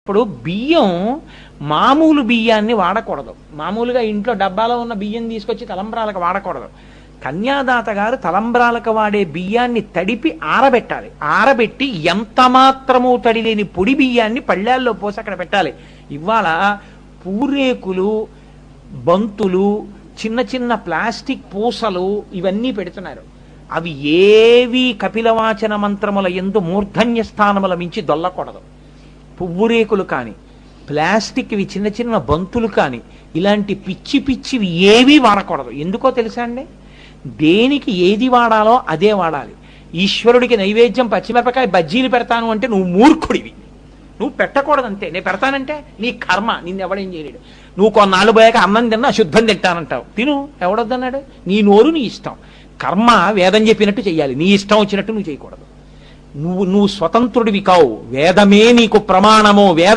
ఇప్పుడు బియ్యం మామూలు బియ్యాన్ని వాడకూడదు. మామూలుగా ఇంట్లో డబ్బాలో ఉన్న బియ్యం తీసుకొచ్చి తలంబ్రాలకు వాడకూడదు. కన్యాదాత గారు తలంబ్రాలకు వాడే బియ్యాన్ని తడిపి ఆరబెట్టాలి. ఆరబెట్టి ఎంత మాత్రము తడి లేని పొడి బియ్యాన్ని పళ్ళాల్లో పోసి అక్కడ పెట్టాలి. ఇవాళ పూరేకులు, బంతులు, చిన్న చిన్న ప్లాస్టిక్ పూసలు ఇవన్నీ పెడుతున్నారు. అవి ఏవి కపిలవాచన మంత్రముల యందు మూర్ధన్య స్థానముల మించి దొల్లకూడదు. పువ్వురేకులు కానీ, ప్లాస్టిక్వి చిన్న చిన్న బంతులు కానీ, ఇలాంటి పిచ్చి పిచ్చివి ఏవీ వాడకూడదు. ఎందుకో తెలుసా అండి? దేనికి ఏది వాడాలో అదే వాడాలి. ఈశ్వరుడికి నైవేద్యం పచ్చిమిరపకాయ బజ్జీలు పెడతాను అంటే నువ్వు మూర్ఖుడివి. నువ్వు పెట్టకూడదు అంతే. నేను పెడతానంటే నీ కర్మ, నిన్ను ఎవడేం చేయలేడు. నువ్వు కొన్నాళ్ళు పోయాక అన్నం తిన్నా అశుద్ధం తింటానంటావు. తిను, ఎవడొద్దన్నాడు? నీ నోరు నీ ఇష్టం. కర్మ వేదం చెప్పినట్టు చెయ్యాలి. నీ ఇష్టం వచ్చినట్టు నువ్వు చేయకూడదు. నువ్వు స్వతంత్రుడివి కావు. వేదమే నీకు ప్రమాణము. వేద